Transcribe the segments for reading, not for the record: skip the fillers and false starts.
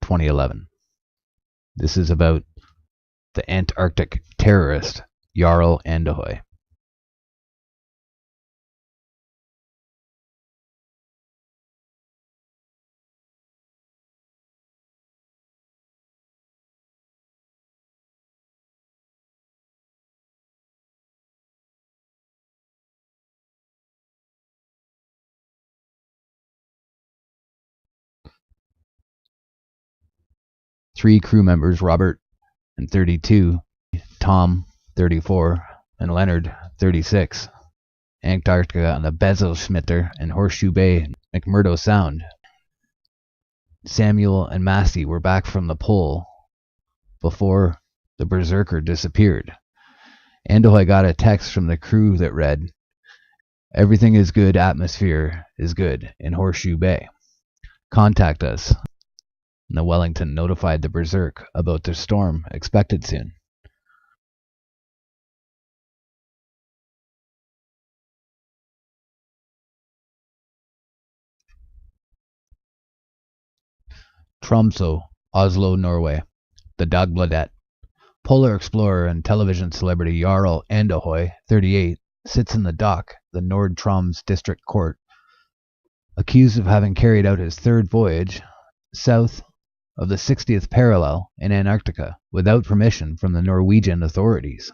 2011. This is about the Antarctic terrorist Jarle Andhoy. Three crew members, Robert and 32, Tom 34, and Leonard 36, Antarctica on the Bezelschmitter and Horseshoe Bay, McMurdo Sound. Samuel and Massey were back from the pole before the berserker disappeared. Andhoy got a text from the crew that read, "Everything is good, atmosphere is good in Horseshoe Bay. Contact us." And the Wellington notified the berserk about the storm expected soon. Tromsø, Oslo, Norway. The Dagbladet. Polar explorer and television celebrity Jarle Andhoy, 38, sits in the dock, the Nord-Troms district court, accused of having carried out his third voyage south of the 60th parallel in Antarctica without permission from the Norwegian authorities.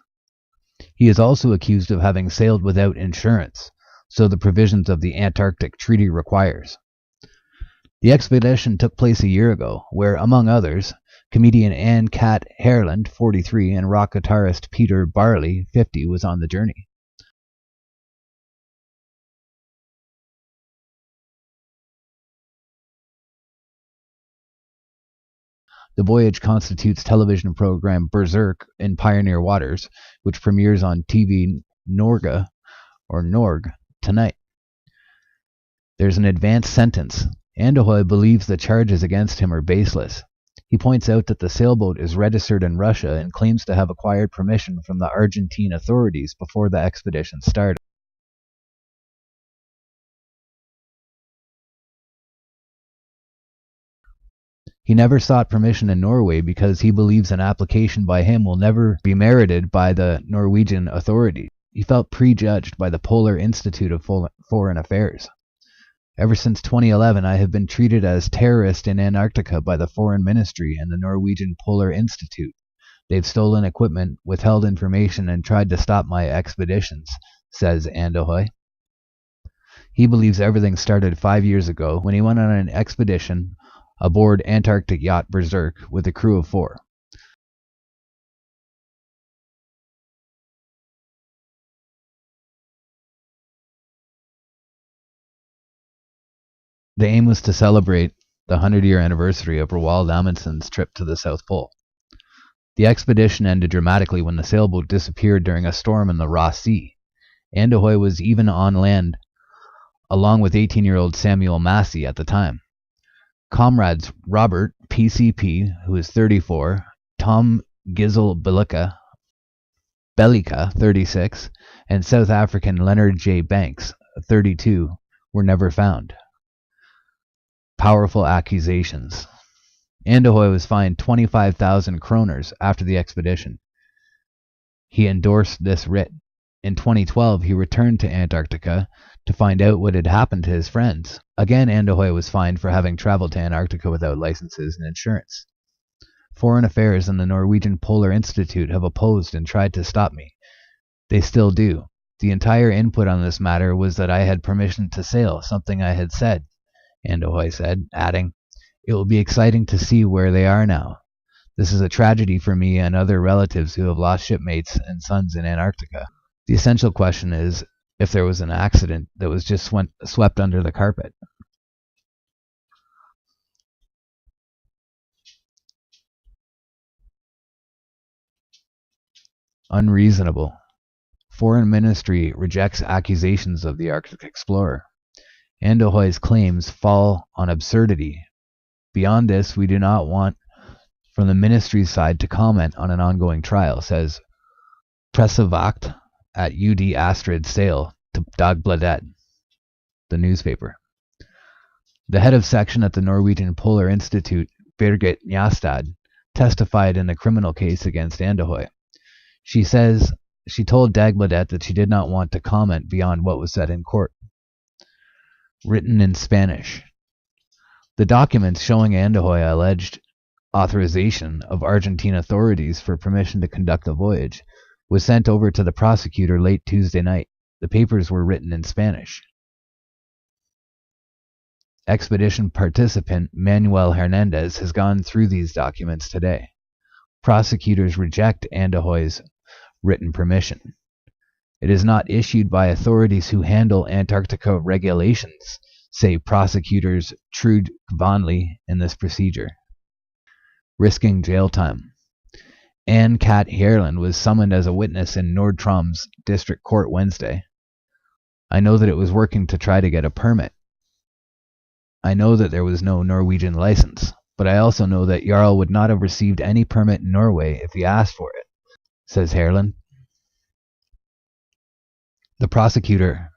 He is also accused of having sailed without insurance, so the provisions of the Antarctic Treaty requires. The expedition took place a year ago, where, among others, comedian Anne-Kat Herland, 43, and rock guitarist Peter Barley, 50, was on the journey. The voyage constitutes television program Berserk in Pioneer Waters, which premieres on TV Norge tonight. There's an advanced sentence. Andhoy believes the charges against him are baseless. He points out that the sailboat is registered in Russia and claims to have acquired permission from the Argentine authorities before the expedition started. He never sought permission in Norway because he believes an application by him will never be merited by the Norwegian authorities. He felt prejudged by the Polar Institute of Foreign Affairs. Ever since 2011, I have been treated as terrorist in Antarctica by the Foreign Ministry and the Norwegian Polar Institute. They've stolen equipment, withheld information, and tried to stop my expeditions, says Andhoy. He believes everything started 5 years ago when he went on an expedition aboard Antarctic yacht Berserk with a crew of 4. The aim was to celebrate the 100-year anniversary of Roald Amundson's trip to the South Pole. The expedition ended dramatically when the sailboat disappeared during a storm in the Ross Sea. Andhoy was even on land along with 18-year-old Samuel Massey at the time. Comrades Robert PCP, who is 34, Tom Gizel Bellica, 36, and South African Leonard J. Banks, 32, were never found. Powerful accusations. Andhoy was fined 25,000 kroners after the expedition. He endorsed this writ. In 2012, he returned to Antarctica to find out what had happened to his friends. Again, Andhoy was fined for having traveled to Antarctica without licenses and insurance. Foreign Affairs and the Norwegian Polar Institute have opposed and tried to stop me. They still do. The entire input on this matter was that I had permission to sail, something I had said, Andhoy said, adding, "It will be exciting to see where they are now. This is a tragedy for me and other relatives who have lost shipmates and sons in Antarctica. The essential question is if there was an accident that was just swept under the carpet." Unreasonable. Foreign Ministry rejects accusations of the Arctic explorer. Andhoy's claims fall on absurdity. Beyond this, we do not want from the ministry's side to comment on an ongoing trial, says Pressevakt at UD Astrid Sail to Dagbladet, the newspaper. The head of section at the Norwegian Polar Institute Birgit Njastad, testified in the criminal case against Andhoy. She says she told Dagbladet that she did not want to comment beyond what was said in court. Written in Spanish. The documents showing Andhoy alleged authorization of Argentine authorities for permission to conduct the voyage was sent over to the prosecutor late Tuesday night. The papers were written in Spanish. Expedition participant Manuel Hernandez has gone through these documents today. Prosecutors reject Andhoy's written permission. It is not issued by authorities who handle Antarctica regulations, say prosecutors Trude Kvanli in this procedure. Risking jail time. Anne Kat Hjerland was summoned as a witness in Nordstrom's district court Wednesday. I know that it was working to try to get a permit. I know that there was no Norwegian license, but I also know that Jarle would not have received any permit in Norway if he asked for it, says Hjerland. The prosecutor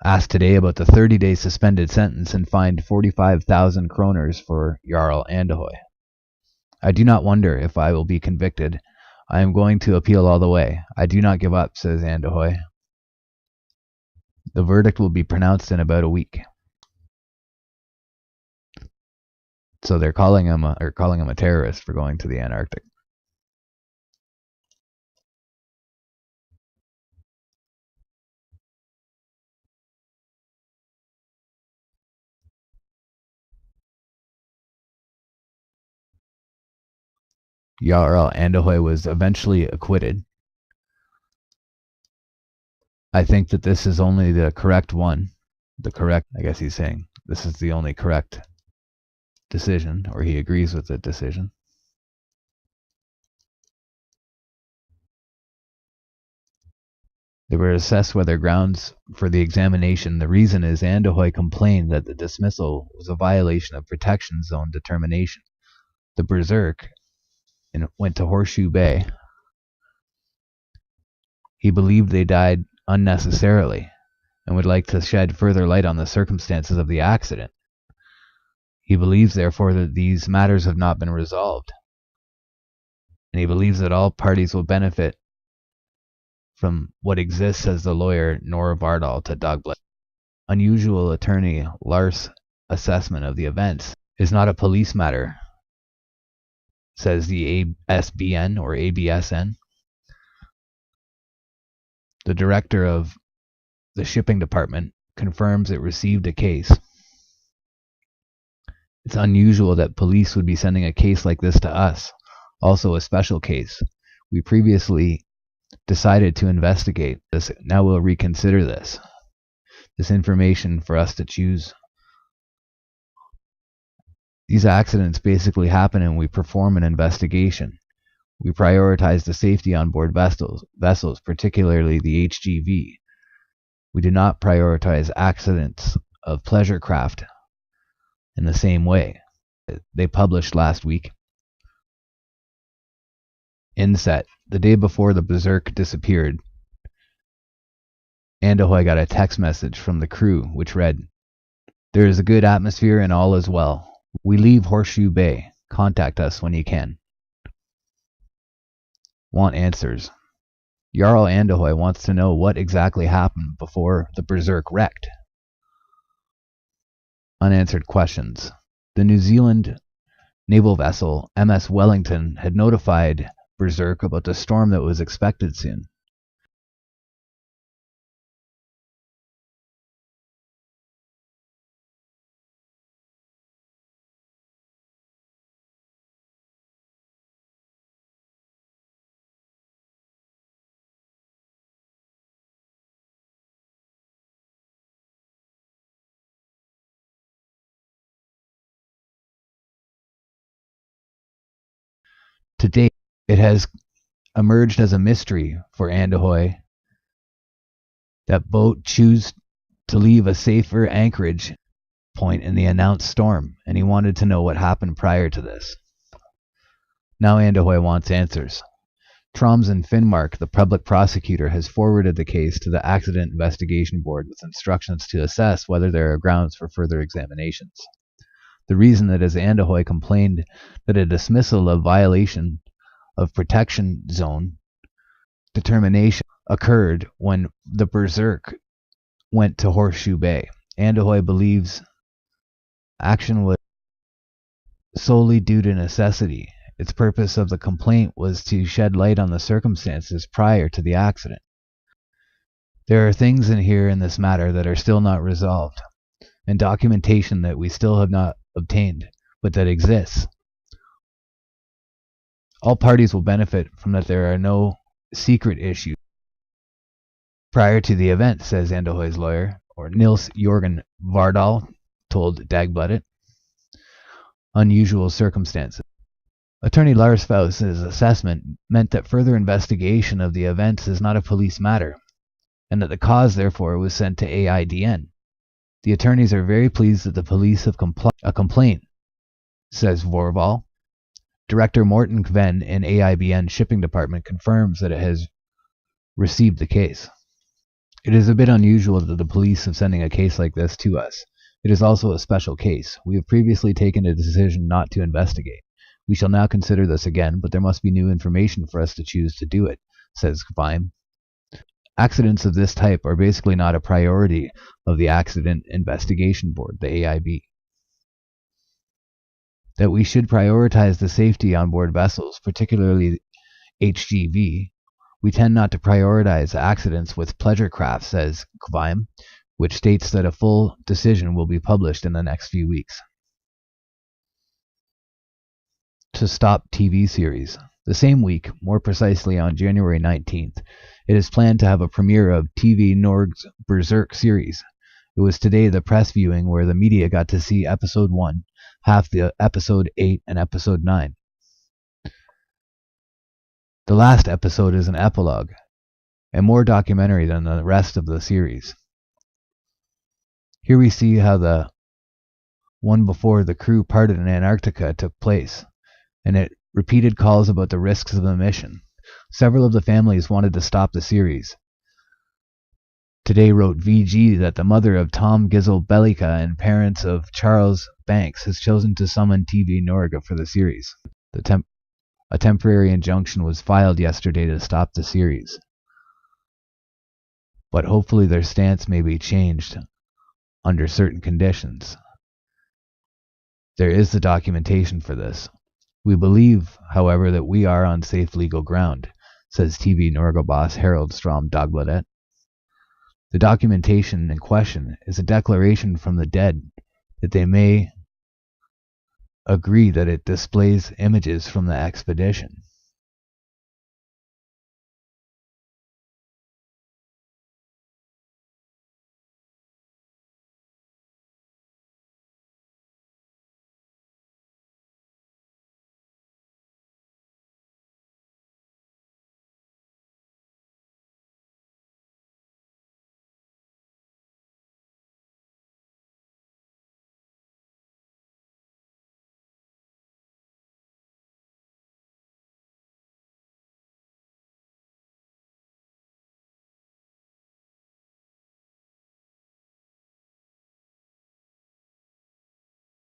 asked today about the 30-day suspended sentence and fined 45,000 kroners for Jarle Andhoy. I do not wonder if I will be convicted. I am going to appeal all the way. I do not give up, says Andhoy. The verdict will be pronounced in about a week. So they're calling him a terrorist for going to the Antarctic. Jarle Andhoy was eventually acquitted. I think that this is only the correct one. I guess he's saying this is the only correct decision, or he agrees with the decision. They were assessed whether grounds for the examination. The reason is Andhoy complained that the dismissal was a violation of protection zone determination. The Berserk went to Horseshoe Bay. He believed they died unnecessarily and would like to shed further light on the circumstances of the accident. He believes, therefore, that these matters have not been resolved, and he believes that all parties will benefit from what exists, says the lawyer Nora Bardal to Dagbladet. Unusual attorney Lars' assessment of the events is not a police matter, says the ASBN or ABSN. The director of the shipping department confirms it received a case. It's unusual that police would be sending a case like this to us, also a special case. We previously decided to investigate this. Now we'll reconsider this information for us to choose. These accidents basically happen and we perform an investigation. We prioritize the safety on board vessels, particularly the HGV. We do not prioritize accidents of pleasure craft in the same way. They published last week. Inset. The day before the Berserk disappeared, Andhoy got a text message from the crew which read, "There is a good atmosphere and all is well. We leave Horseshoe Bay. Contact us when you can." Want answers. Jarle Andhoy wants to know what exactly happened before the Berserk wrecked. Unanswered questions. The New Zealand naval vessel MS Wellington had notified Berserk about the storm that was expected soon. To date, it has emerged as a mystery for Andhoy that boat chose to leave a safer anchorage point in the announced storm, and he wanted to know what happened prior to this. Now Andhoy wants answers. Troms and Finnmark, the public prosecutor, has forwarded the case to the Accident Investigation Board with instructions to assess whether there are grounds for further examinations. The reason that, as Andhoy complained that a dismissal of violation of protection zone determination occurred when the Berserk went to Horseshoe Bay. Andhoy believes action was solely due to necessity. Its purpose of the complaint was to shed light on the circumstances prior to the accident. There are things in here in this matter that are still not resolved, and documentation that we still have not obtained, but that exists. All parties will benefit from that there are no secret issues prior to the event, says Andhoy's lawyer, or Nils Jorgen Vardal, told Dagbladet. Unusual circumstances. Attorney Lars Faust's assessment meant that further investigation of the events is not a police matter, and that the cause, therefore, was sent to AIDN. The attorneys are very pleased that the police have a complaint, says Vorval. Director Morten Kven in AIBN Shipping Department confirms that it has received the case. It is a bit unusual that the police have sending a case like this to us. It is also a special case. We have previously taken a decision not to investigate. We shall now consider this again, but there must be new information for us to choose to do it, says Kvime. Accidents of this type are basically not a priority of the Accident Investigation Board, the AIB. That we should prioritize the safety on board vessels, particularly HGV. We tend not to prioritize accidents with pleasure craft, says Kvime, which states that a full decision will be published in the next few weeks. To stop TV series. The same week, more precisely on January 19th, it is planned to have a premiere of TV Norg's Berserk series. It was today the press viewing where the media got to see episode 1, half the episode 8 and episode 9. The last episode is an epilogue, and more documentary than the rest of the series. Here we see how the one before the crew parted in Antarctica took place, and it repeated calls about the risks of the mission. Several of the families wanted to stop the series. Today wrote VG that the mother of Tom Gizzle Bellica and parents of Charles Banks has chosen to summon TV Norge for the series. A temporary injunction was filed yesterday to stop the series, but hopefully their stance may be changed under certain conditions. There is the documentation for this. We believe, however, that we are on safe legal ground, says TV Norge boss Harold Strom Dagbladet. The documentation in question is a declaration from the dead that they may agree that it displays images from the expedition.